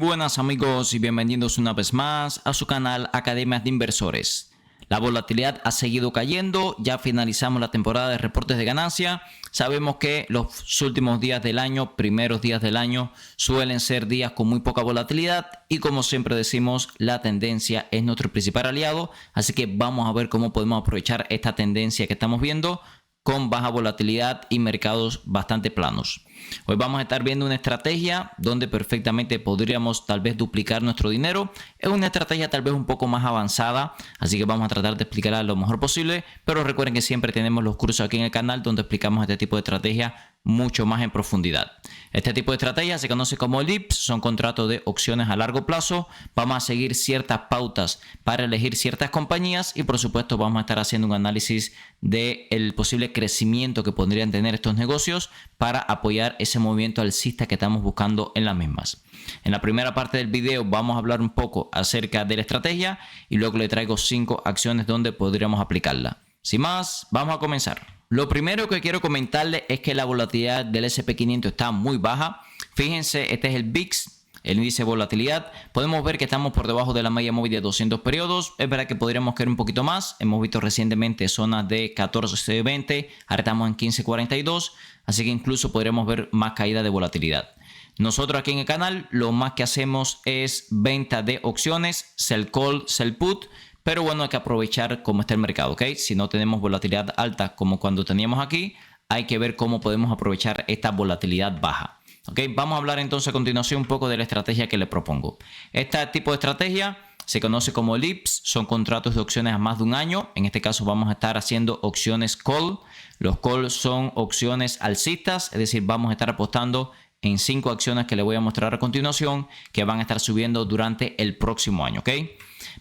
buenas amigos y bienvenidos una vez más a su canal Academias de Inversores. La volatilidad ha seguido cayendo, ya finalizamos la temporada de reportes de ganancia. Sabemos que los últimos días del año, primeros días del año, suelen ser días con muy poca volatilidad y como siempre decimos, la tendencia es nuestro principal aliado. Así que vamos a ver cómo podemos aprovechar esta tendencia que estamos viendo con baja volatilidad y mercados bastante planos. Hoy vamos a estar viendo una estrategia donde perfectamente podríamos tal vez duplicar nuestro dinero. Es una estrategia tal vez un poco más avanzada, así que vamos a tratar de explicarla lo mejor posible, pero recuerden que siempre tenemos los cursos aquí en el canal donde explicamos este tipo de estrategia mucho más en profundidad. Este tipo de estrategia se conoce como LIPS, son contratos de opciones a largo plazo. Vamos a seguir ciertas pautas para elegir ciertas compañías y por supuesto vamos a estar haciendo un análisis del posible crecimiento que podrían tener estos negocios para apoyar ese movimiento alcista que estamos buscando en las mismas. En la primera parte del video vamos a hablar un poco acerca de la estrategia y luego le traigo 5 acciones donde podríamos aplicarla. Sin más, vamos a comenzar. Lo primero que quiero comentarles es que la volatilidad del SP500 está muy baja. Fíjense, este es el VIX, el índice de volatilidad. Podemos ver que estamos por debajo de la media móvil de 200 periodos. Es verdad que podríamos caer un poquito más. Hemos visto recientemente zonas de 14.20, ahora estamos en 15.42, así que incluso podríamos ver más caída de volatilidad. Nosotros aquí en el canal lo más que hacemos es venta de opciones, sell call, sell put. Pero bueno, hay que aprovechar cómo está el mercado, ¿ok? Si no tenemos volatilidad alta como cuando teníamos aquí, hay que ver cómo podemos aprovechar esta volatilidad baja, ¿ok? Vamos a hablar entonces a continuación un poco de la estrategia que les propongo. Este tipo de estrategia se conoce como LIPS, son contratos de opciones a más de un año. En este caso vamos a estar haciendo opciones call. Los call son opciones alcistas, es decir, vamos a estar apostando en 5 acciones que les voy a mostrar a continuación que van a estar subiendo durante el próximo año, ¿ok?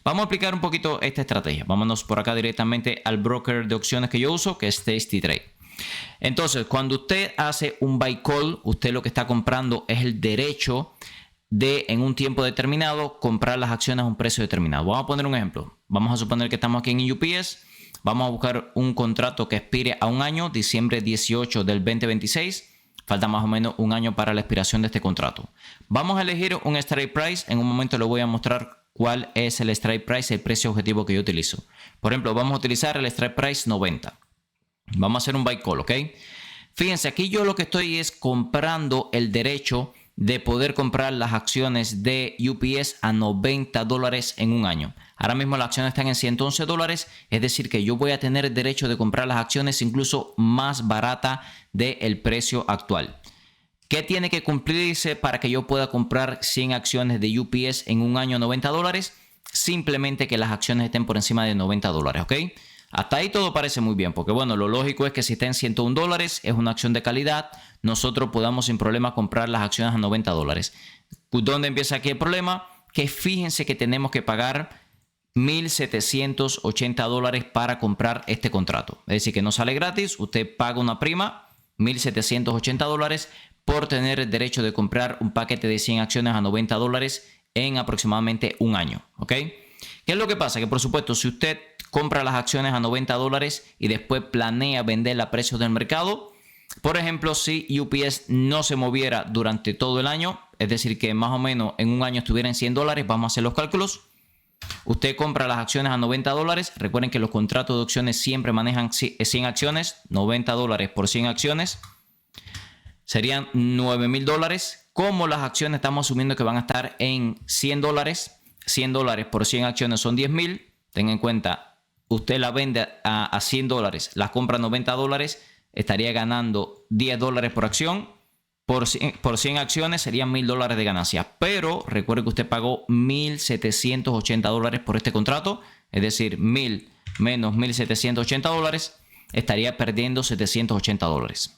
Vamos a explicar un poquito esta estrategia. Vámonos por acá directamente al broker de opciones que yo uso, que es tastytrade. Entonces, cuando usted hace un buy call, usted lo que está comprando es el derecho de, en un tiempo determinado, comprar las acciones a un precio determinado. Vamos a poner un ejemplo. Vamos a suponer que estamos aquí en UPS. Vamos a buscar un contrato que expire a un año, diciembre 18 del 2026. Falta más o menos un año para la expiración de este contrato. Vamos a elegir un strike price. En un momento les voy a mostrar cuál es el strike price, el precio objetivo que yo utilizo. Por ejemplo, vamos a utilizar el strike price 90. Vamos a hacer un buy call, ¿ok? Fíjense, aquí yo lo que estoy es comprando el derecho de poder comprar las acciones de UPS a $90 en un año. Ahora mismo las acciones están en $111, es decir que yo voy a tener el derecho de comprar las acciones incluso más barata del precio actual. ¿Qué tiene que cumplirse para que yo pueda comprar 100 acciones de UPS en un año a $90? Simplemente que las acciones estén por encima de $90, ¿ok? Hasta ahí todo parece muy bien, porque bueno, lo lógico es que si está en $101, es una acción de calidad, nosotros podamos sin problema comprar las acciones a $90. ¿Dónde empieza aquí el problema? Que fíjense que tenemos que pagar $1,780 para comprar este contrato. Es decir, que no sale gratis, usted paga una prima, $1,780, por tener el derecho de comprar un paquete de 100 acciones a $90 en aproximadamente un año, ¿ok? ¿Qué es lo que pasa? Que por supuesto, si usted compra las acciones a $90 y después planea venderla a precios del mercado, por ejemplo, si UPS no se moviera durante todo el año, es decir, que más o menos en un año estuviera en $100, vamos a hacer los cálculos. Usted compra las acciones a $90. Recuerden que los contratos de opciones siempre manejan 100 acciones, $90 por 100 acciones. Serían $9,000. Como las acciones estamos asumiendo que van a estar en $100, $100 por 100 acciones son 10,000. Tengan en cuenta, usted la vende a $100, las compra a $90, estaría ganando $10 por acción. Por 100 acciones serían $1,000 de ganancia. Pero recuerde que usted pagó $1,780 por este contrato. Es decir, 1,000 menos $1,780, estaría perdiendo $780.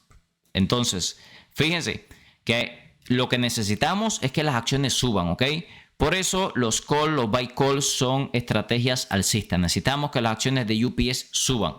Entonces, fíjense que lo que necesitamos es que las acciones suban, ¿ok? Por eso los call, los buy calls son estrategias alcistas. Necesitamos que las acciones de UPS suban.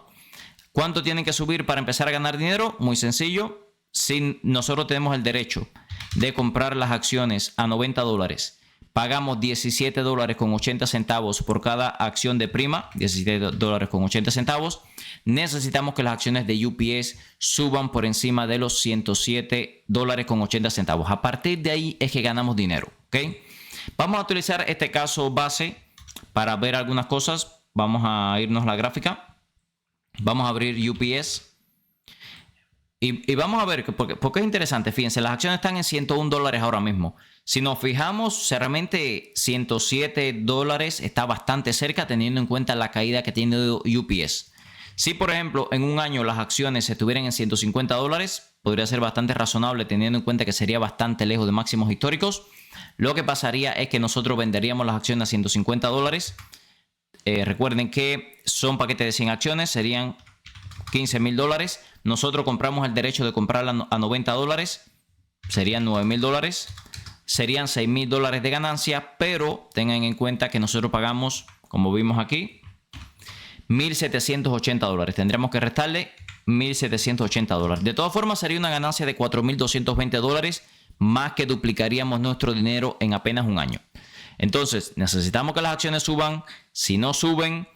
¿Cuánto tienen que subir para empezar a ganar dinero? Muy sencillo. Si nosotros tenemos el derecho de comprar las acciones a $90, pagamos $17.80 por cada acción de prima, $17.80. Necesitamos que las acciones de UPS suban por encima de los $107.80. A partir de ahí es que ganamos dinero, ¿ok? Vamos a utilizar este caso base para ver algunas cosas. Vamos a irnos a la gráfica. Vamos a abrir UPS. Y vamos a ver, porque es interesante. Fíjense, las acciones están en $101 ahora mismo. Si nos fijamos, realmente $107 está bastante cerca teniendo en cuenta la caída que tiene UPS. Si, por ejemplo, en un año las acciones estuvieran en $150, podría ser bastante razonable teniendo en cuenta que sería bastante lejos de máximos históricos. Lo que pasaría es que nosotros venderíamos las acciones a $150. Recuerden que son paquetes de 100 acciones, serían $15,000. Nosotros compramos el derecho de comprarla a $90, serían $9,000, serían $6,000 de ganancia, pero tengan en cuenta que nosotros pagamos, como vimos aquí, $1,780. Tendríamos que restarle $1,780. De todas formas, sería una ganancia de $4,220, más que duplicaríamos nuestro dinero en apenas un año. Entonces, necesitamos que las acciones suban. Si no suben,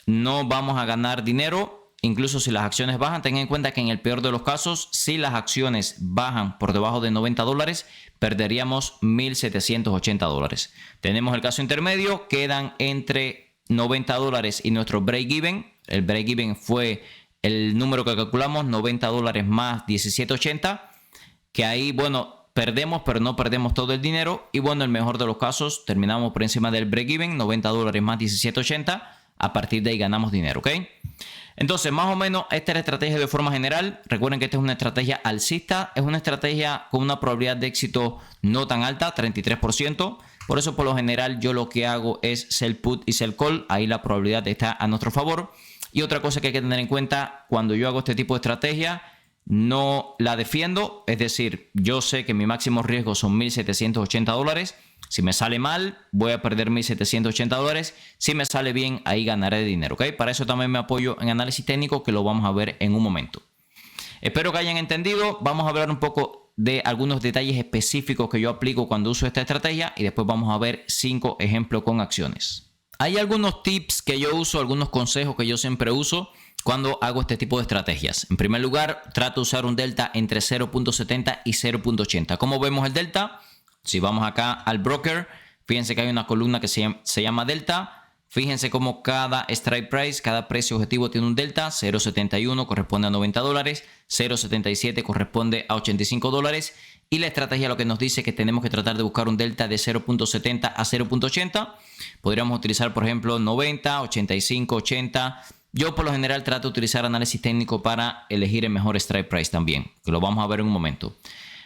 no vamos a ganar dinero. Incluso si las acciones bajan, tengan en cuenta que en el peor de los casos, si las acciones bajan por debajo de $90, perderíamos $1,780. Tenemos el caso intermedio, quedan entre $90 y nuestro break-even. El break-even fue el número que calculamos, $90 más 17.80, que ahí, bueno, perdemos, pero no perdemos todo el dinero. Y bueno, en el mejor de los casos, terminamos por encima del break-even, $90 más 17.80. A partir de ahí ganamos dinero, ¿ok? Entonces, más o menos, esta es la estrategia de forma general. Recuerden que esta es una estrategia alcista. Es una estrategia con una probabilidad de éxito no tan alta, 33%. Por eso, por lo general, yo lo que hago es sell put y sell call. Ahí la probabilidad está a nuestro favor. Y otra cosa que hay que tener en cuenta, cuando yo hago este tipo de estrategia, no la defiendo. Es decir, yo sé que mi máximo riesgo son $1,780. Si me sale mal, voy a perder $1,780. Si me sale bien, ahí ganaré dinero, ¿ok? Para eso también me apoyo en análisis técnico, que lo vamos a ver en un momento. Espero que hayan entendido. Vamos a hablar un poco de algunos detalles específicos que yo aplico cuando uso esta estrategia y después vamos a ver 5 ejemplos con acciones. Hay algunos tips que yo uso, algunos consejos que yo siempre uso cuando hago este tipo de estrategias. En primer lugar, trato de usar un delta entre 0.70 y 0.80. ¿Cómo vemos el delta? Si vamos acá al broker, fíjense que hay una columna que se llama delta. Fíjense cómo cada strike price, cada precio objetivo tiene un delta. 0.71 corresponde a $90, 0.77 corresponde a $85. Y la estrategia lo que nos dice es que tenemos que tratar de buscar un delta de 0.70 a 0.80. Podríamos utilizar, por ejemplo, 90, 85, 80. Yo por lo general trato de utilizar análisis técnico para elegir el mejor strike price también, que lo vamos a ver en un momento.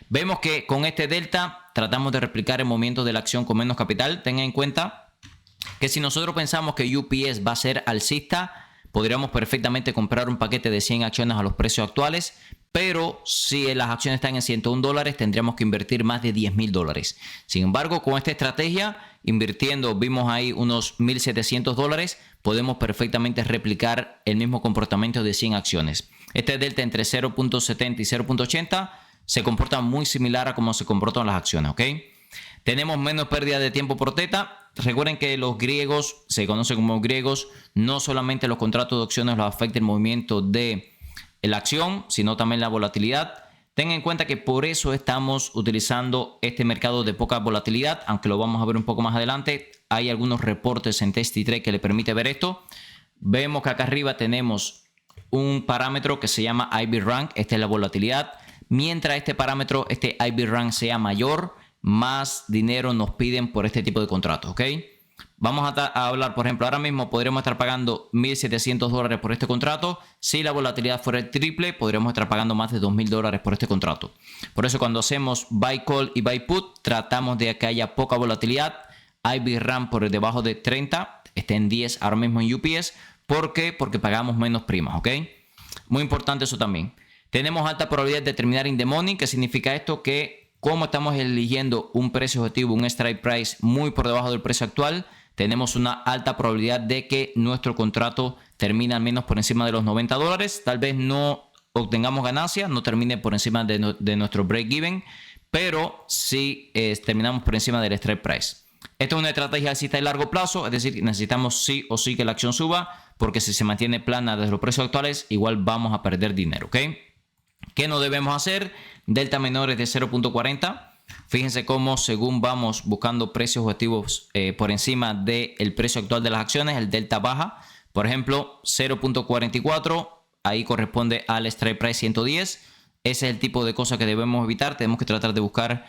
Vemos que con este delta tratamos de replicar el movimiento de la acción con menos capital. Tengan en cuenta que si nosotros pensamos que UPS va a ser alcista, podríamos perfectamente comprar un paquete de 100 acciones a los precios actuales, pero si las acciones están en $101, tendríamos que invertir más de $10,000. Sin embargo, con esta estrategia, invirtiendo, vimos ahí unos $1,700, podemos perfectamente replicar el mismo comportamiento de 100 acciones. Este delta entre 0.70 y 0.80 se comporta muy similar a cómo se comportan las acciones, ¿ok? Tenemos menos pérdida de tiempo por teta. Recuerden que los griegos, se conocen como griegos, no solamente los contratos de opciones los afecta el movimiento de la acción, sino también la volatilidad. Tengan en cuenta que por eso estamos utilizando este mercado de poca volatilidad, aunque lo vamos a ver un poco más adelante. Hay algunos reportes en TestyTrade que le permite ver esto. Vemos que acá arriba tenemos un parámetro que se llama IB Rank. Esta es la volatilidad. Mientras este parámetro, este IB Rank sea mayor, más dinero nos piden por este tipo de contratos, ¿ok? Vamos a hablar, por ejemplo, ahora mismo podríamos estar pagando $1,700 por este contrato. Si la volatilidad fuera el triple, podríamos estar pagando más de $2,000 por este contrato. Por eso cuando hacemos buy call y buy put, tratamos de que haya poca volatilidad. IB Rank por debajo de 30, está en 10 ahora mismo en UPS. ¿Por qué? Porque pagamos menos primas, ¿ok? Muy importante eso también. Tenemos alta probabilidad de terminar in the money. ¿Qué significa esto? Que como estamos eligiendo un precio objetivo, un strike price muy por debajo del precio actual, tenemos una alta probabilidad de que nuestro contrato termine al menos por encima de los $90. Tal vez no obtengamos ganancias, no termine por encima de nuestro break-even, pero sí terminamos por encima del strike price. Esto es una estrategia alcista de largo plazo, es decir, necesitamos sí o sí que la acción suba, porque si se mantiene plana desde los precios actuales, igual vamos a perder dinero, ¿ok? ¿Qué no debemos hacer? Delta menores de 0.40. Fíjense cómo según vamos buscando precios objetivos por encima del precio actual de las acciones, el delta baja. Por ejemplo, 0.44, ahí corresponde al strike price 110. Ese es el tipo de cosas que debemos evitar. Tenemos que tratar de buscar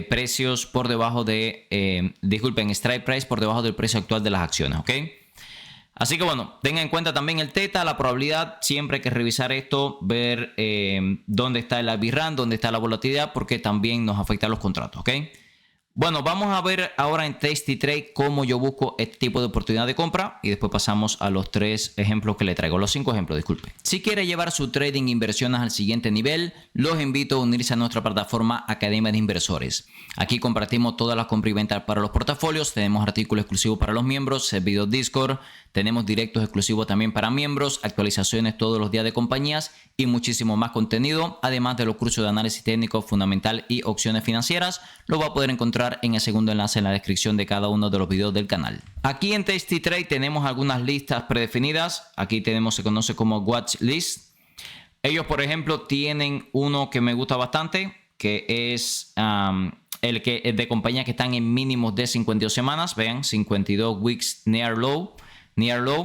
precios por debajo de, strike price por debajo del precio actual de las acciones, ¿ok? Así que bueno, tengan en cuenta también el teta, la probabilidad. Siempre hay que revisar esto, ver dónde está el IB/RAN, dónde está la volatilidad, porque también nos afecta a los contratos, ¿ok? Bueno, vamos a ver ahora en Tasty Trade cómo yo busco este tipo de oportunidad de compra y después pasamos a los 3 ejemplos que le traigo, los 5 ejemplos, disculpe. Si quiere llevar su trading e inversiones al siguiente nivel, los invito a unirse a nuestra plataforma Academia de Inversores. Aquí compartimos todas las compras y ventas para los portafolios, tenemos artículos exclusivos para los miembros, servidor Discord, tenemos directos exclusivos también para miembros, actualizaciones todos los días de compañías y muchísimo más contenido, además de los cursos de análisis técnico fundamental y opciones financieras. Lo va a poder encontrar en el segundo enlace en la descripción de cada uno de los videos del canal. Aquí en Tasty Trade tenemos algunas listas predefinidas. Aquí se conoce como Watch List. Ellos, por ejemplo, tienen uno que me gusta bastante, que es el que es de compañías que están en mínimos de 52 semanas. Vean, 52 weeks near low,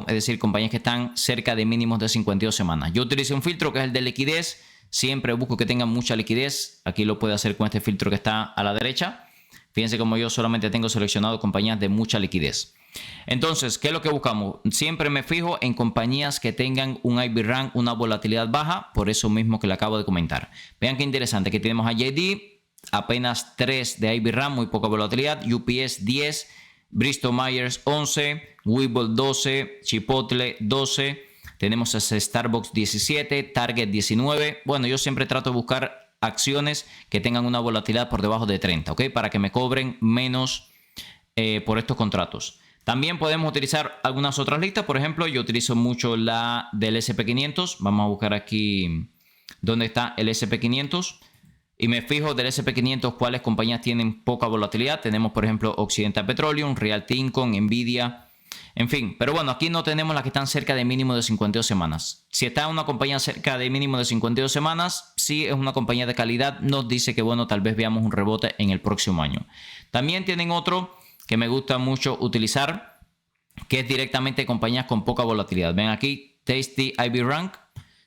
es decir, compañías que están cerca de mínimos de 52 semanas. Yo utilicé un filtro que es el de liquidez. Siempre busco que tengan mucha liquidez. Aquí lo puede hacer con este filtro que está a la derecha. Fíjense como yo solamente tengo seleccionado compañías de mucha liquidez. Entonces, ¿qué es lo que buscamos? Siempre me fijo en compañías que tengan un IB/RAN, una volatilidad baja, por eso mismo que le acabo de comentar. Vean qué interesante, que tenemos a JD, apenas 3 de IB/RAN, muy poca volatilidad, UPS 10, Bristol Myers 11, Webull 12, Chipotle 12, tenemos a Starbucks 17, Target 19. Bueno, yo siempre trato de buscar acciones que tengan una volatilidad por debajo de 30, ¿ok? Para que me cobren menos por estos contratos. También podemos utilizar algunas otras listas. Por ejemplo, yo utilizo mucho la del SP500. Vamos a buscar aquí dónde está el SP500. Y me fijo del SP500 cuáles compañías tienen poca volatilidad. Tenemos, por ejemplo, Occidental Petroleum, Realty Income, Nvidia. En fin, pero bueno, aquí no tenemos las que están cerca de mínimo de 52 semanas. Si está una compañía cerca de mínimo de 52 semanas, sí es una compañía de calidad, nos dice que bueno, tal vez veamos un rebote en el próximo año. También tienen otro que me gusta mucho utilizar, que es directamente compañías con poca volatilidad. Ven aquí, Tasty IB/RAN.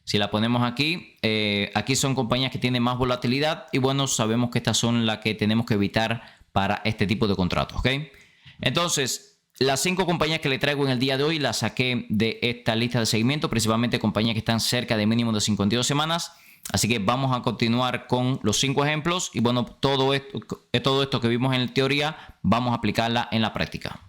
Si la ponemos aquí, aquí son compañías que tienen más volatilidad y bueno, sabemos que estas son las que tenemos que evitar para este tipo de contratos, ¿ok? Entonces, las 5 compañías que le traigo en el día de hoy las saqué de esta lista de seguimiento, principalmente compañías que están cerca de mínimo de 52 semanas. Así que vamos a continuar con los 5 ejemplos y bueno, todo esto que vimos en teoría, vamos a aplicarla en la práctica.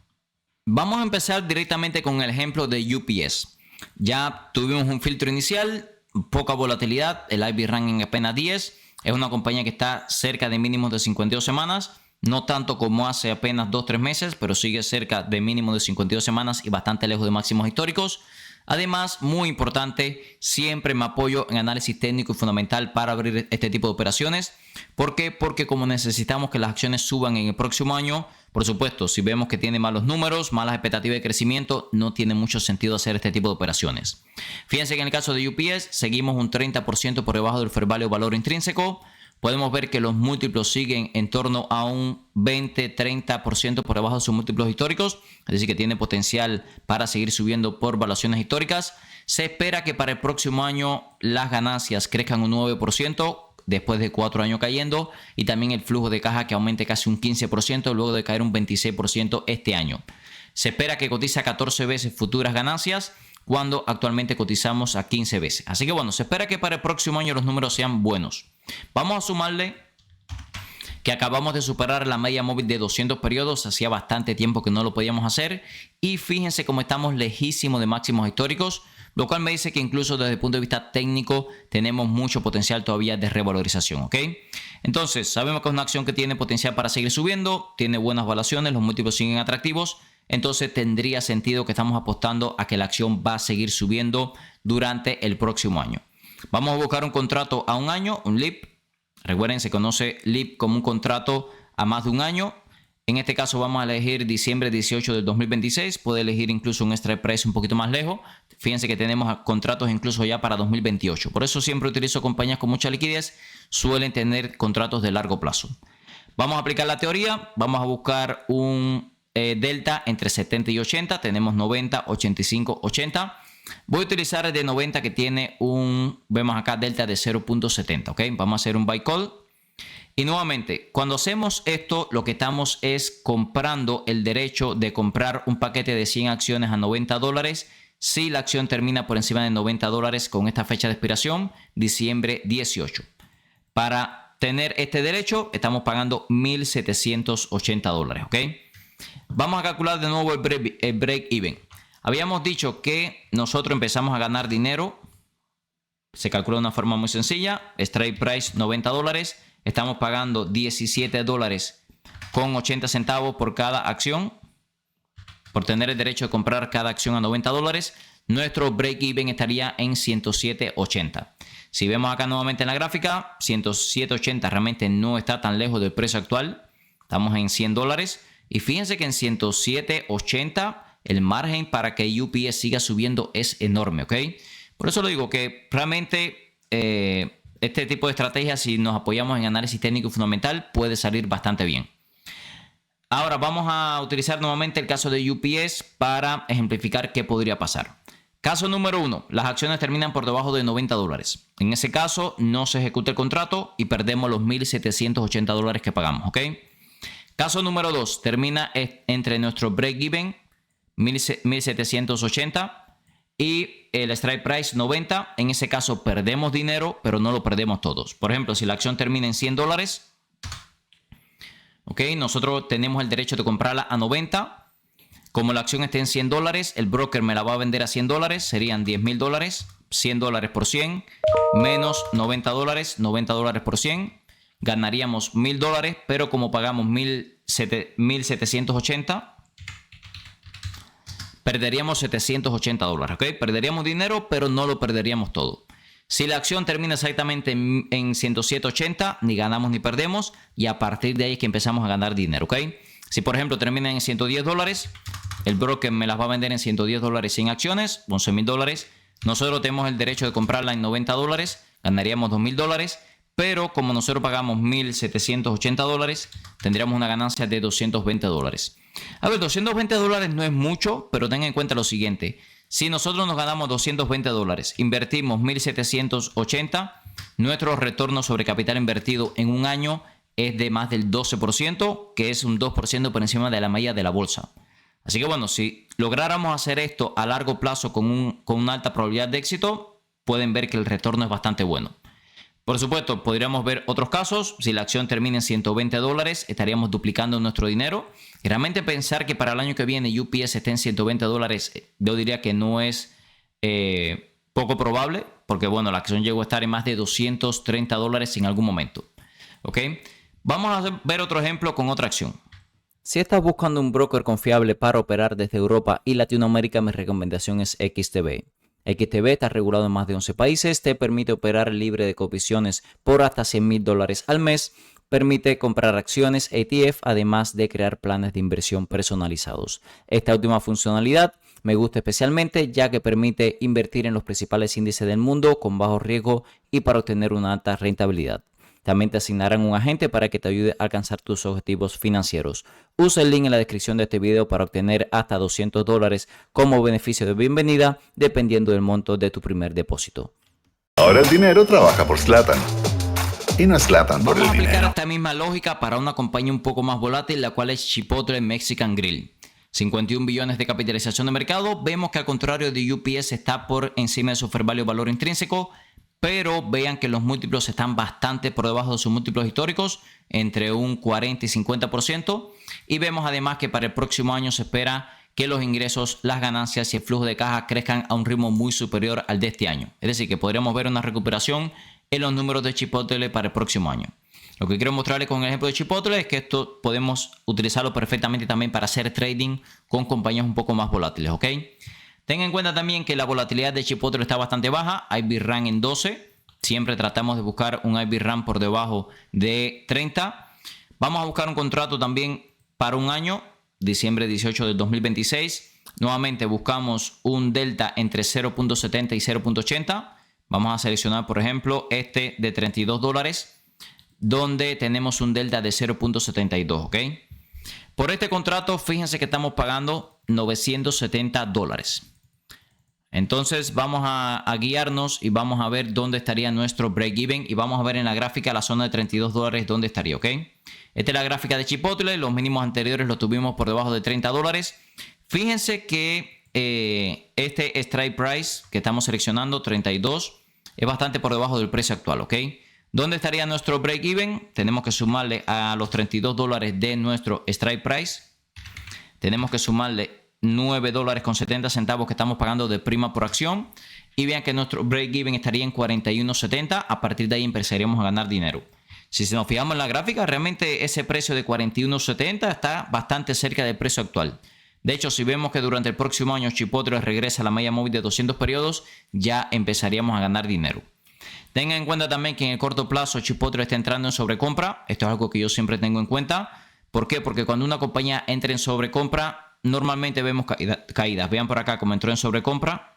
Vamos a empezar directamente con el ejemplo de UPS. Ya tuvimos un filtro inicial, poca volatilidad, el IB/RAN en apenas 10. Es una compañía que está cerca de mínimos de 52 semanas. No tanto como hace apenas 2-3 meses, pero sigue cerca de mínimo de 52 semanas y bastante lejos de máximos históricos. Además, muy importante, siempre me apoyo en análisis técnico y fundamental para abrir este tipo de operaciones. ¿Por qué? Porque como necesitamos que las acciones suban en el próximo año, por supuesto, si vemos que tiene malos números, malas expectativas de crecimiento, no tiene mucho sentido hacer este tipo de operaciones. Fíjense que en el caso de UPS, seguimos un 30% por debajo del fair value valor intrínseco. Podemos ver que los múltiplos siguen en torno a un 20-30% por debajo de sus múltiplos históricos. Es decir, que tiene potencial para seguir subiendo por valuaciones históricas. Se espera que para el próximo año las ganancias crezcan un 9% después de 4 años cayendo. Y también el flujo de caja que aumente casi un 15% luego de caer un 26% este año. Se espera que cotice a 14 veces futuras ganancias cuando actualmente cotizamos a 15 veces. Así que bueno, se espera que para el próximo año los números sean buenos. Vamos a sumarle que acabamos de superar la media móvil de 200 periodos. Hacía bastante tiempo que no lo podíamos hacer. Y fíjense cómo estamos lejísimos de máximos históricos, lo cual me dice que incluso desde el punto de vista técnico tenemos mucho potencial todavía de revalorización, ¿ok? Entonces, sabemos que es una acción que tiene potencial para seguir subiendo, tiene buenas valuaciones, los múltiplos siguen atractivos. Entonces tendría sentido que estamos apostando a que la acción va a seguir subiendo durante el próximo año. Vamos a buscar un contrato a un año, un LIP. Recuerden, se conoce LIP como un contrato a más de un año. En este caso vamos a elegir diciembre 18 del 2026. Puede elegir incluso un strike price un poquito más lejos. Fíjense que tenemos contratos incluso ya para 2028. Por eso siempre utilizo compañías con mucha liquidez. Suelen tener contratos de largo plazo. Vamos a aplicar la teoría. Vamos a buscar un delta entre 70 y 80. Tenemos 90, 85, 80. Voy a utilizar el de 90 que tiene vemos acá, delta de 0.70. ¿Ok? Vamos a hacer un buy call. Y nuevamente, cuando hacemos esto, lo que estamos es comprando el derecho de comprar un paquete de 100 acciones a $90 si la acción termina por encima de $90 con esta fecha de expiración, diciembre 18. Para tener este derecho, estamos pagando $1,780. ¿Ok? Vamos a calcular de nuevo el break even. Habíamos dicho que nosotros empezamos a ganar dinero. Se calcula de una forma muy sencilla. Strike price $90. Estamos pagando $17.80 por cada acción. Por tener el derecho de comprar cada acción a $90. Nuestro break even estaría en 107.80. Si vemos acá nuevamente en la gráfica, 107.80 realmente no está tan lejos del precio actual. Estamos en $100. Y fíjense que en 107.80 el margen para que UPS siga subiendo es enorme, ¿ok? Por eso lo digo que realmente este tipo de estrategia, si nos apoyamos en análisis técnico y fundamental, puede salir bastante bien. Ahora vamos a utilizar nuevamente el caso de UPS para ejemplificar qué podría pasar. Caso número 1, las acciones terminan por debajo de $90. En ese caso no se ejecuta el contrato y perdemos los $1,780 que pagamos, ¿ok? Caso número 2, termina entre nuestro break-even, 1,780, y el strike price 90. En ese caso perdemos dinero, pero no lo perdemos todos. Por ejemplo, si la acción termina en $100, ¿ok? Nosotros tenemos el derecho de comprarla a 90. Como la acción esté en $100, el broker me la va a vender a $100, serían $10,000. $100 por 100 menos $90, $90 por 100. Ganaríamos $1,000, pero como pagamos 1,780, perderíamos $780, ¿ok? Perderíamos dinero, pero no lo perderíamos todo. Si la acción termina exactamente en 107.80, ni ganamos ni perdemos, y a partir de ahí es que empezamos a ganar dinero, ¿ok? Si por ejemplo termina en $110, el broker me las va a vender en $110 sin acciones, $11,000. Nosotros tenemos el derecho de comprarla en $90, ganaríamos $2,000. Pero como nosotros pagamos $1,780, tendríamos una ganancia de $220. A ver, $220 no es mucho, pero tengan en cuenta lo siguiente. Si nosotros nos ganamos $220, invertimos 1,780, nuestro retorno sobre capital invertido en un año es de más del 12%, que es un 2% por encima de la media de la bolsa. Así que bueno, si lográramos hacer esto a largo plazo con una alta probabilidad de éxito, pueden ver que el retorno es bastante bueno. Por supuesto, podríamos ver otros casos. Si la acción termina en $120, estaríamos duplicando nuestro dinero. Y realmente pensar que para el año que viene UPS esté en $120, yo diría que no es poco probable, porque bueno, la acción llegó a estar en más de $230 en algún momento. ¿Ok? Vamos a ver otro ejemplo con otra acción. Si estás buscando un broker confiable para operar desde Europa y Latinoamérica, mi recomendación es XTB. XTB está regulado en más de 11 países, te permite operar libre de comisiones por hasta $100,000 al mes, permite comprar acciones ETF, además de crear planes de inversión personalizados. Esta última funcionalidad me gusta especialmente ya que permite invertir en los principales índices del mundo con bajo riesgo y para obtener una alta rentabilidad. También te asignarán un agente para que te ayude a alcanzar tus objetivos financieros. Usa el link en la descripción de este video para obtener hasta $200 como beneficio de bienvenida, dependiendo del monto de tu primer depósito. Ahora el dinero trabaja por Zlatan. Y no es Zlatan por el dinero. Vamos a aplicar esta misma lógica para una compañía un poco más volátil, la cual es Chipotle Mexican Grill. 51 billones de capitalización de mercado. Vemos que al contrario de UPS está por encima de su fair value valor intrínseco. Pero vean que los múltiplos están bastante por debajo de sus múltiplos históricos, entre un 40 y 50%. Y vemos además que para el próximo año se espera que los ingresos, las ganancias y el flujo de caja crezcan a un ritmo muy superior al de este año. Es decir, que podríamos ver una recuperación en los números de Chipotle para el próximo año. Lo que quiero mostrarles con el ejemplo de Chipotle es que esto podemos utilizarlo perfectamente también para hacer trading con compañías un poco más volátiles, ¿ok? Tengan en cuenta también que la volatilidad de Chipotle está bastante baja. IB Run en 12. Siempre tratamos de buscar un IB Run por debajo de 30. Vamos a buscar un contrato también para un año, diciembre 18 del 2026. Nuevamente buscamos un delta entre 0.70 y 0.80. Vamos a seleccionar, por ejemplo, este de $32. donde tenemos un delta de 0.72, ¿ok? Por este contrato, fíjense que estamos pagando $970. Entonces vamos a guiarnos y vamos a ver dónde estaría nuestro break-even y vamos a ver en la gráfica la zona de $32 dónde estaría, ¿ok? Esta es la gráfica de Chipotle, los mínimos anteriores los tuvimos por debajo de $30. Fíjense que este strike price que estamos seleccionando, 32, es bastante por debajo del precio actual, ¿ok? ¿Dónde estaría nuestro break-even? Tenemos que sumarle a los $32 de nuestro strike price. Tenemos que sumarle $9.70 que estamos pagando de prima por acción. Y vean que nuestro break-even estaría en 41.70. A partir de ahí empezaríamos a ganar dinero. Si nos fijamos en la gráfica, realmente ese precio de 41.70 está bastante cerca del precio actual. De hecho, si vemos que durante el próximo año Chipotle regresa a la media móvil de 200 periodos, ya empezaríamos a ganar dinero. Tengan en cuenta también que en el corto plazo Chipotle está entrando en sobrecompra. Esto es algo que yo siempre tengo en cuenta. ¿Por qué? Porque cuando una compañía entra en sobrecompra, normalmente vemos caídas. Vean por acá cómo entró en sobrecompra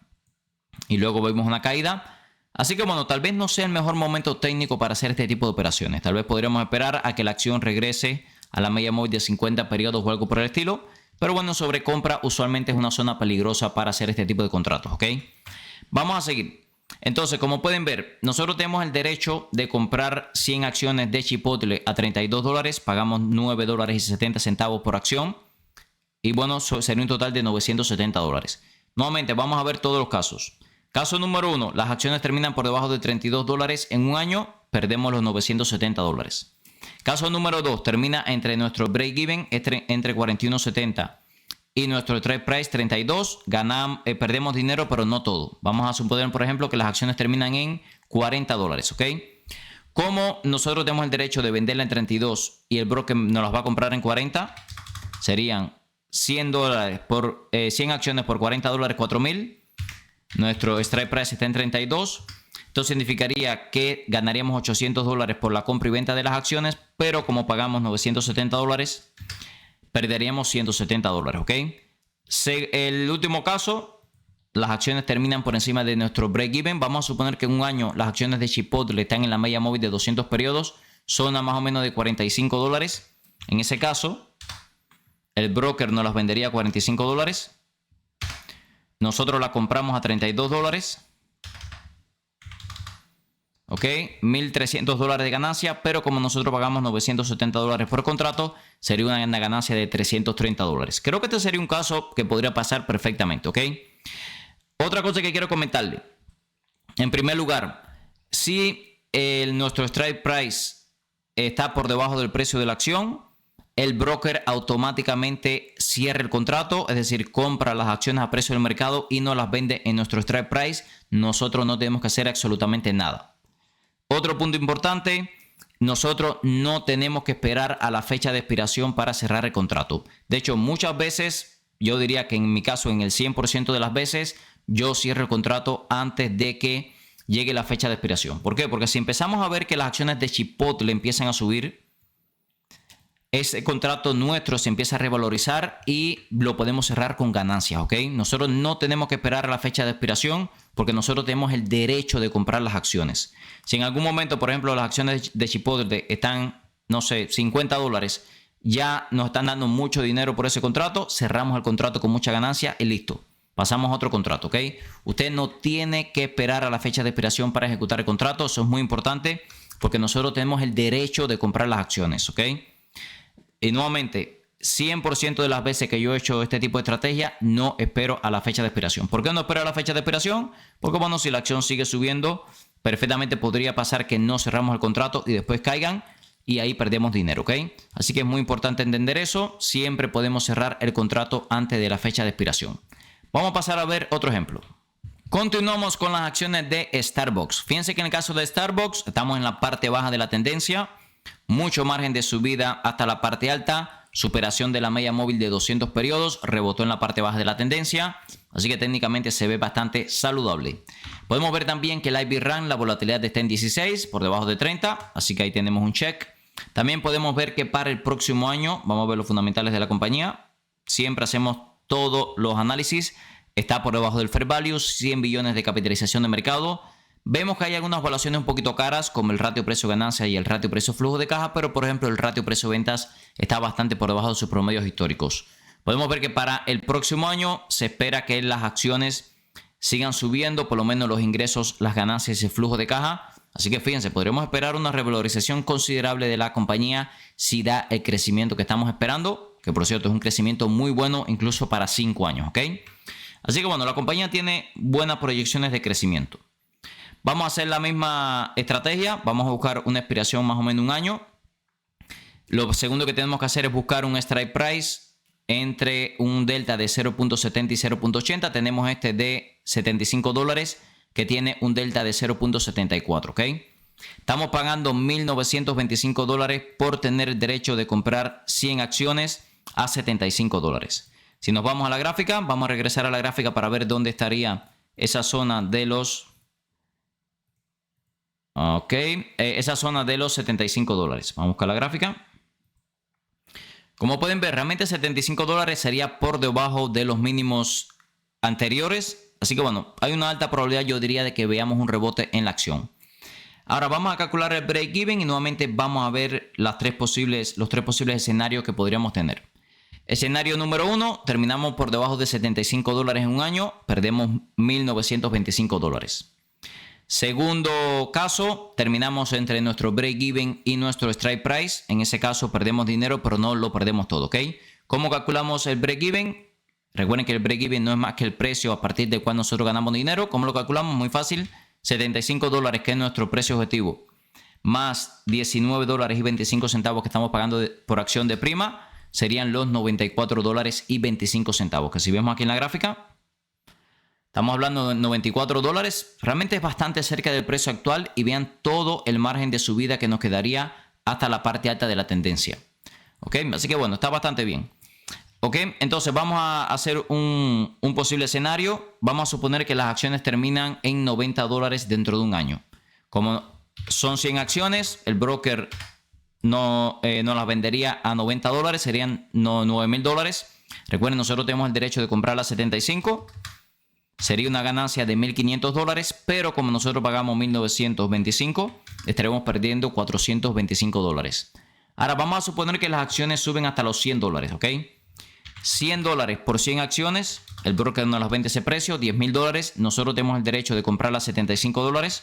y luego vemos una caída. Así que bueno, tal vez no sea el mejor momento técnico para hacer este tipo de operaciones. Tal vez podríamos esperar a que la acción regrese a la media móvil de 50 periodos o algo por el estilo. Pero bueno, sobrecompra usualmente es una zona peligrosa para hacer este tipo de contratos, ¿ok? Vamos a seguir. Entonces, como pueden ver, nosotros tenemos el derecho de comprar 100 acciones de Chipotle a $32. Pagamos $9.70 por acción. Y bueno, sería un total de $970. Nuevamente, vamos a ver todos los casos. Caso número 1, las acciones terminan por debajo de $32 en un año, perdemos los $970. Caso número 2, termina entre nuestro break-even, entre 41.70 y nuestro strike price 32, perdemos dinero, pero no todo. Vamos a suponer, por ejemplo, que las acciones terminan en $40, ¿ok? Como nosotros tenemos el derecho de venderla en 32 y el broker nos las va a comprar en 40, serían $100 por 100 acciones por $40, 4.000. Nuestro strike price está en 32. Esto significaría que ganaríamos $800 por la compra y venta de las acciones, pero como pagamos $970, perderíamos $170, ¿ok? El último caso, las acciones terminan por encima de nuestro break-even. Vamos a suponer que en un año las acciones de Chipotle están en la media móvil de 200 periodos, zona más o menos de $45. En ese caso, el broker nos las vendería a $45. Nosotros las compramos a $32. Ok, $1.300 de ganancia, pero como nosotros pagamos $970 por contrato, sería una ganancia de $330. Creo que este sería un caso que podría pasar perfectamente, ok. Otra cosa que quiero comentarle. En primer lugar, si nuestro strike price está por debajo del precio de la acción, el broker automáticamente cierra el contrato, es decir, compra las acciones a precio del mercado y nos las vende en nuestro strike price. Nosotros no tenemos que hacer absolutamente nada. Otro punto importante, nosotros no tenemos que esperar a la fecha de expiración para cerrar el contrato. De hecho, muchas veces, yo diría que en mi caso, en el 100% de las veces, yo cierro el contrato antes de que llegue la fecha de expiración. ¿Por qué? Porque si empezamos a ver que las acciones de Chipotle empiezan a subir, ese contrato nuestro se empieza a revalorizar y lo podemos cerrar con ganancias, ¿ok? Nosotros no tenemos que esperar a la fecha de expiración porque nosotros tenemos el derecho de comprar las acciones. Si en algún momento, por ejemplo, las acciones de Chipotle están, no sé, $50, ya nos están dando mucho dinero por ese contrato, cerramos el contrato con mucha ganancia y listo. Pasamos a otro contrato, ¿ok? Usted no tiene que esperar a la fecha de expiración para ejecutar el contrato. Eso es muy importante porque nosotros tenemos el derecho de comprar las acciones, ¿ok? Y nuevamente, 100% de las veces que yo he hecho este tipo de estrategia, no espero a la fecha de expiración. ¿Por qué no espero a la fecha de expiración? Porque bueno, si la acción sigue subiendo, perfectamente podría pasar que no cerramos el contrato y después caigan y ahí perdemos dinero, ¿ok? Así que es muy importante entender eso. Siempre podemos cerrar el contrato antes de la fecha de expiración. Vamos a pasar a ver otro ejemplo. Continuamos con las acciones de Starbucks. Fíjense que en el caso de Starbucks, estamos en la parte baja de la tendencia. Mucho margen de subida hasta la parte alta, superación de la media móvil de 200 periodos, rebotó en la parte baja de la tendencia, así que técnicamente se ve bastante saludable. Podemos ver también que el IB/RAN, la volatilidad está en 16, por debajo de 30, así que ahí tenemos un check. También podemos ver que para el próximo año, vamos a ver los fundamentales de la compañía, siempre hacemos todos los análisis, está por debajo del fair value, 100 billones de capitalización de mercado, Vemos que hay algunas evaluaciones un poquito caras, como el ratio precio-ganancia y el ratio precio-flujo de caja, pero por ejemplo el ratio precio-ventas está bastante por debajo de sus promedios históricos. Podemos ver que para el próximo año se espera que las acciones sigan subiendo, por lo menos los ingresos, las ganancias y el flujo de caja. Así que fíjense, podremos esperar una revalorización considerable de la compañía si da el crecimiento que estamos esperando, que por cierto es un crecimiento muy bueno incluso para 5 años, ¿ok? Así que bueno, la compañía tiene buenas proyecciones de crecimiento. Vamos a hacer la misma estrategia, vamos a buscar una expiración más o menos un año. Lo segundo que tenemos que hacer es buscar un strike price entre un delta de 0.70 y 0.80. Tenemos este de $75 que tiene un delta de 0.74, ¿ok? Estamos pagando $1.925 por tener el derecho de comprar 100 acciones a $75. Si nos vamos a la gráfica, vamos a regresar a la gráfica para ver dónde estaría esa zona de los... Ok, esa zona de los $75. Vamos a buscar la gráfica. Como pueden ver, realmente $75 sería por debajo de los mínimos anteriores. Así que bueno, hay una alta probabilidad, yo diría, de que veamos un rebote en la acción. Ahora vamos a calcular el break-even y nuevamente vamos a ver los tres posibles escenarios que podríamos tener. Escenario número 1, terminamos por debajo de $75 en un año, perdemos $1.925. Segundo caso, terminamos entre nuestro break-even y nuestro strike price. En ese caso perdemos dinero, pero no lo perdemos todo, ¿ok? ¿Cómo calculamos el break-even? Recuerden que el break-even no es más que el precio a partir del cual nosotros ganamos dinero. ¿Cómo lo calculamos? Muy fácil. $75, que es nuestro precio objetivo, más $19.25 que estamos pagando por acción de prima, serían los $94.25. Que si vemos aquí en la gráfica, estamos hablando de $94. Realmente es bastante cerca del precio actual y vean todo el margen de subida que nos quedaría hasta la parte alta de la tendencia. ¿Ok? Así que bueno, está bastante bien. ¿Ok? Entonces vamos a hacer un posible escenario. Vamos a suponer que las acciones terminan en $90 dentro de un año. Como son 100 acciones, el broker no las vendería a $90, serían $9,000. Recuerden, nosotros tenemos el derecho de comprarla a 75. Sería una ganancia de $1.500, pero como nosotros pagamos $1.925, estaremos perdiendo $425. Ahora vamos a suponer que las acciones suben hasta los $100, ¿ok? $100 por 100 acciones, el broker nos las vende a ese precio, $10,000. Nosotros tenemos el derecho de comprarlas a $75.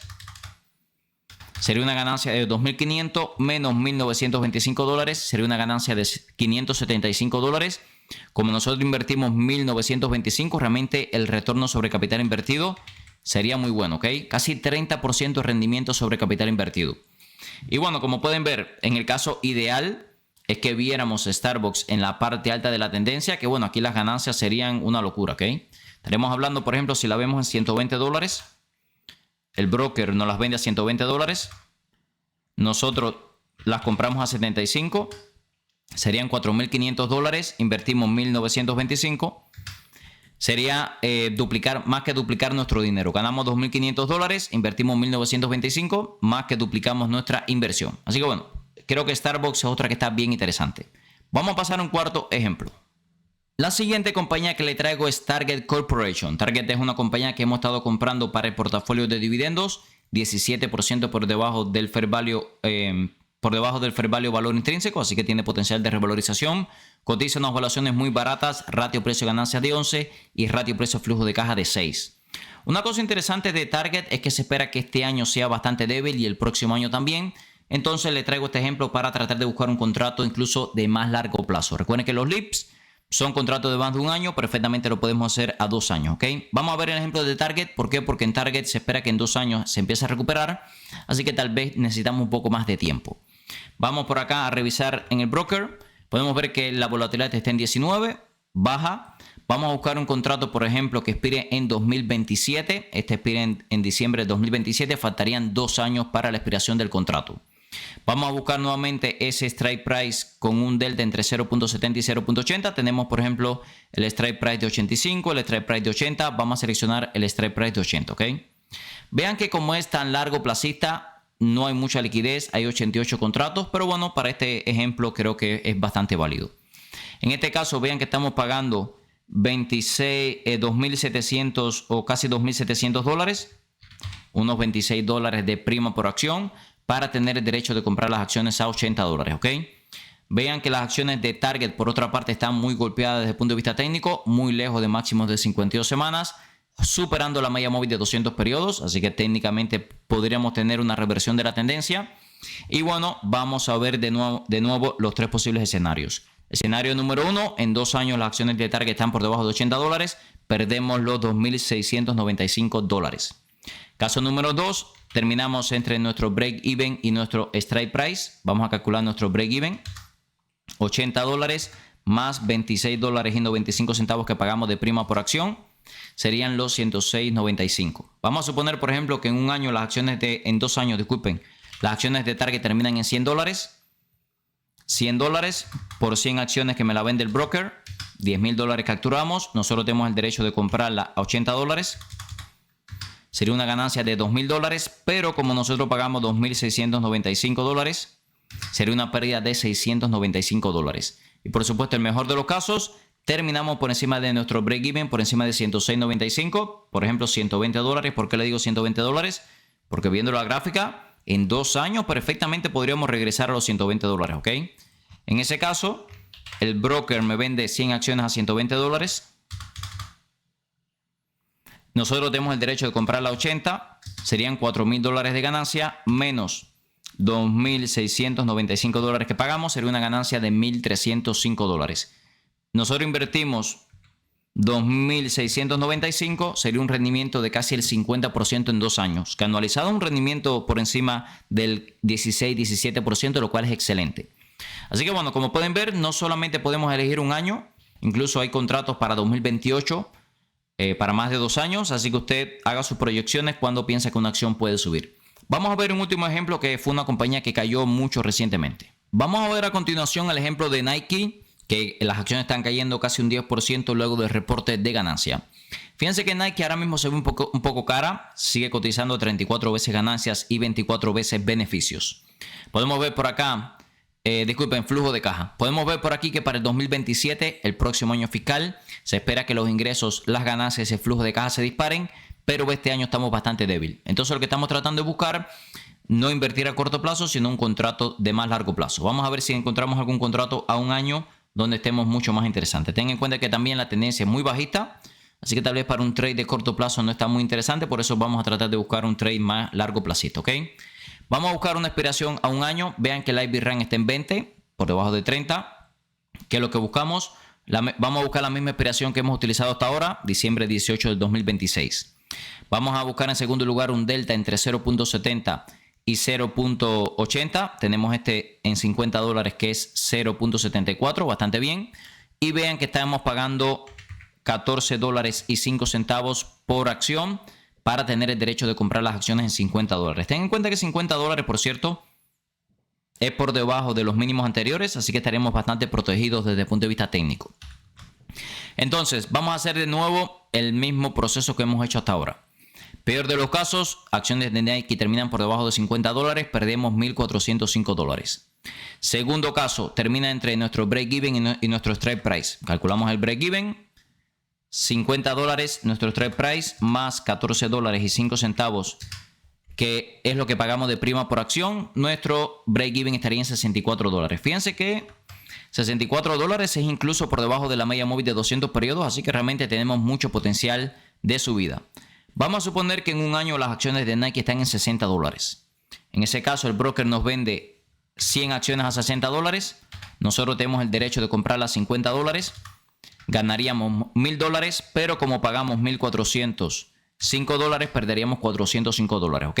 Sería una ganancia de $2.500 menos $1.925, sería una ganancia de $575. Como nosotros invertimos $1.925, realmente el retorno sobre capital invertido sería muy bueno, ¿ok? Casi 30% de rendimiento sobre capital invertido. Y bueno, como pueden ver, en el caso ideal es que viéramos Starbucks en la parte alta de la tendencia, que bueno, aquí las ganancias serían una locura, ¿ok? Estaremos hablando, por ejemplo, si la vemos en $120, el broker nos las vende a $120, nosotros las compramos a 75, serían $4.500, invertimos $1.925, sería más que duplicar nuestro dinero. Ganamos $2.500, invertimos $1.925, más que duplicamos nuestra inversión. Así que bueno, creo que Starbucks es otra que está bien interesante. Vamos a pasar a un cuarto ejemplo. La siguiente compañía que le traigo es Target Corporation. Target es una compañía que hemos estado comprando para el portafolio de dividendos, 17% por debajo del fair value, valor intrínseco, así que tiene potencial de revalorización. Cotiza unas valuaciones muy baratas, ratio precio-ganancia de 11 y ratio precio-flujo de caja de 6. Una cosa interesante de Target es que se espera que este año sea bastante débil y el próximo año también. Entonces le traigo este ejemplo para tratar de buscar un contrato incluso de más largo plazo. Recuerden que los LIPS son contratos de más de un año, perfectamente lo podemos hacer a 2 años, ¿ok? Vamos a ver el ejemplo de Target. ¿Por qué? Porque en Target se espera que en 2 años se empiece a recuperar, así que tal vez necesitamos un poco más de tiempo. Vamos por acá a revisar en el broker. Podemos ver que la volatilidad está en 19, baja. Vamos a buscar un contrato, por ejemplo, que expire en 2027. Este expire en diciembre de 2027. Faltarían 2 años para la expiración del contrato. Vamos a buscar nuevamente ese strike price con un delta entre 0.70 y 0.80. Tenemos, por ejemplo, el strike price de 85, el strike price de 80. Vamos a seleccionar el strike price de 80, ¿ok? Vean que como es tan largo plazista, no hay mucha liquidez. Hay 88 contratos, pero bueno, para este ejemplo creo que es bastante válido. En este caso, vean que estamos pagando 2.700 o casi $2.700. unos $26 de prima por acción para tener el derecho de comprar las acciones a $80, ¿ok? Vean que las acciones de Target, por otra parte, están muy golpeadas desde el punto de vista técnico, muy lejos de máximos de 52 semanas, superando la media móvil de 200 periodos, así que técnicamente podríamos tener una reversión de la tendencia. Y bueno, vamos a ver de nuevo los tres posibles escenarios. Escenario número 1, en 2 años las acciones de Target están por debajo de $80, perdemos los $2.695. Caso número 2, terminamos entre nuestro break-even y nuestro strike price. Vamos a calcular nuestro break-even. $80 más $26.95 que pagamos de prima por acción serían los $106.95. Vamos a suponer, por ejemplo, que en 2 años las acciones de Target terminan en $100. $100 por 100 acciones que me la vende el broker, $10.000 capturamos. Nosotros tenemos el derecho de comprarla a $80. Sería una ganancia de $2.000, pero como nosotros pagamos $2.695, sería una pérdida de $695. Y por supuesto, el mejor de los casos, terminamos por encima de nuestro break-even, por encima de $106.95, por ejemplo, $120. ¿Por qué le digo $120? Porque viendo la gráfica, en 2 años perfectamente podríamos regresar a los $120, ¿ok? En ese caso, el broker me vende 100 acciones a $120. Nosotros tenemos el derecho de comprarla a 80, serían $4.000 de ganancia menos $2.695 que pagamos, sería una ganancia de $1.305. Nosotros invertimos $2.695, sería un rendimiento de casi el 50% en 2 años, que anualizado un rendimiento por encima del 16-17%, lo cual es excelente. Así que bueno, como pueden ver, no solamente podemos elegir un año, incluso hay contratos para 2028, para más de 2 años, así que usted haga sus proyecciones cuando piensa que una acción puede subir. Vamos a ver un último ejemplo que fue una compañía que cayó mucho recientemente. Vamos a ver a continuación el ejemplo de Nike, que las acciones están cayendo casi un 10% luego del reporte de ganancia. Fíjense que Nike ahora mismo se ve un poco cara, sigue cotizando 34 veces ganancias y 24 veces beneficios. Podemos ver por acá, flujo de caja. Podemos ver por aquí que para el 2027, el próximo año fiscal, se espera que los ingresos, las ganancias y el flujo de caja se disparen, pero este año estamos bastante débil. Entonces lo que estamos tratando de buscar, no invertir a corto plazo, sino un contrato de más largo plazo. Vamos a ver si encontramos algún contrato a 1 año donde estemos mucho más interesantes. Ten en cuenta que también la tendencia es muy bajista, así que tal vez para un trade de corto plazo no está muy interesante, por eso vamos a tratar de buscar un trade más largo placito, ¿ok? Vamos a buscar una expiración a 1 año. Vean que el IV Run está en 20, por debajo de 30, que es lo que buscamos. Vamos a buscar la misma expiración que hemos utilizado hasta ahora, diciembre 18 del 2026. Vamos a buscar en segundo lugar un delta entre 0.70 y 0.80. Tenemos este en $50 que es 0.74, bastante bien. Y vean que estamos pagando $14.05 por acción para tener el derecho de comprar las acciones en $50. Ten en cuenta que $50, por cierto, es por debajo de los mínimos anteriores, así que estaremos bastante protegidos desde el punto de vista técnico. Entonces, vamos a hacer de nuevo el mismo proceso que hemos hecho hasta ahora. Peor de los casos, acciones de Nike terminan por debajo de $50, perdemos $1.405. Segundo caso, termina entre nuestro break-even y nuestro strike price. Calculamos el break-even, $50 nuestro strike price, más $14.05, que es lo que pagamos de prima por acción. Nuestro break-even estaría en $64. Fíjense que $64 es incluso por debajo de la media móvil de 200 periodos, así que realmente tenemos mucho potencial de subida. Vamos a suponer que en 1 año las acciones de Nike están en $60. En ese caso, el broker nos vende 100 acciones a $60. Nosotros tenemos el derecho de comprarlas a $50. Ganaríamos $1.000, pero como pagamos $1.405, perderíamos $405, ¿ok?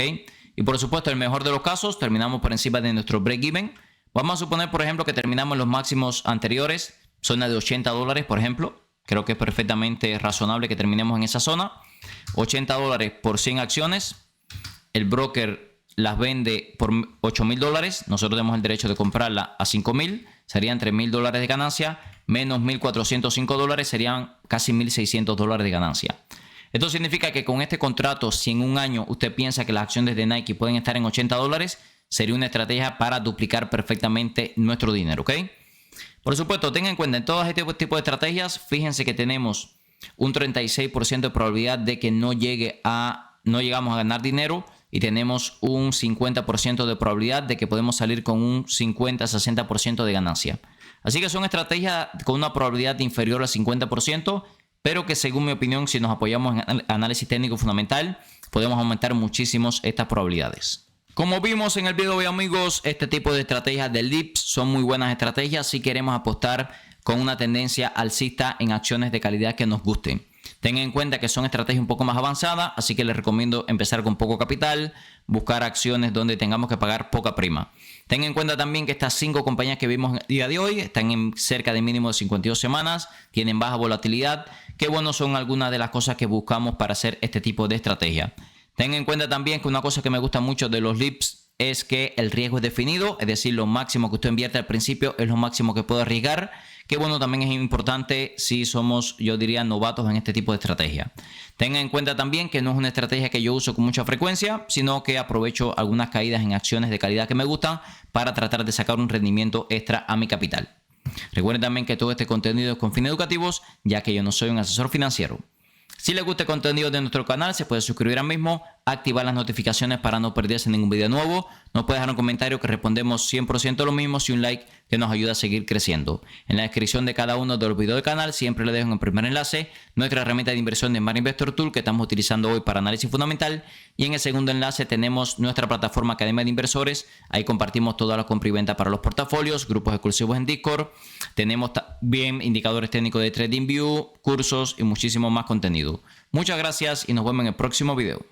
Y por supuesto, el mejor de los casos, terminamos por encima de nuestro break-even. Vamos a suponer, por ejemplo, que terminamos en los máximos anteriores, zona de $80, por ejemplo. Creo que es perfectamente razonable que terminemos en esa zona. $80 por 100 acciones. El broker las vende por $8.000. Nosotros tenemos el derecho de comprarla a $5.000. Serían $3.000 de ganancia. Menos $1.405 serían casi $1.600 de ganancia. Esto significa que con este contrato, si en 1 año usted piensa que las acciones de Nike pueden estar en $80, sería una estrategia para duplicar perfectamente nuestro dinero, ¿ok? Por supuesto, tengan en cuenta, en todo este tipo de estrategias, fíjense que tenemos un 36% de probabilidad de que no llegue a no llegamos a ganar dinero y tenemos un 50% de probabilidad de que podemos salir con un 50-60% de ganancia. Así que son estrategias con una probabilidad inferior al 50%, pero que según mi opinión, si nos apoyamos en análisis técnico fundamental, podemos aumentar muchísimos estas probabilidades. Como vimos en el video de hoy, amigos, este tipo de estrategias de LIPS son muy buenas estrategias si queremos apostar con una tendencia alcista en acciones de calidad que nos gusten. Tengan en cuenta que son estrategias un poco más avanzadas, así que les recomiendo empezar con poco capital, buscar acciones donde tengamos que pagar poca prima. Tengan en cuenta también que estas 5 compañías que vimos el día de hoy están en cerca de mínimo de 52 semanas, tienen baja volatilidad, que bueno, son algunas de las cosas que buscamos para hacer este tipo de estrategia. Tengan en cuenta también que una cosa que me gusta mucho de los LIPS es que el riesgo es definido, es decir, lo máximo que usted invierte al principio es lo máximo que puede arriesgar, que bueno, también es importante si somos, yo diría, novatos en este tipo de estrategia. Tengan en cuenta también que no es una estrategia que yo uso con mucha frecuencia, sino que aprovecho algunas caídas en acciones de calidad que me gustan para tratar de sacar un rendimiento extra a mi capital. Recuerden también que todo este contenido es con fines educativos, ya que yo no soy un asesor financiero. Si les gusta el contenido de nuestro canal, se puede suscribir ahora mismo, activar las notificaciones para no perderse ningún video nuevo. Nos puede dejar un comentario que respondemos 100% lo mismo y un like que nos ayuda a seguir creciendo. En la descripción de cada uno de los videos del canal siempre les dejo en el primer enlace nuestra herramienta de inversión de Smart Investor Tool que estamos utilizando hoy para análisis fundamental. Y en el segundo enlace tenemos nuestra plataforma Academia de Inversores. Ahí compartimos toda la compra y venta para los portafolios, grupos exclusivos en Discord. Tenemos también indicadores técnicos de TradingView, cursos y muchísimo más contenido. Muchas gracias y nos vemos en el próximo video.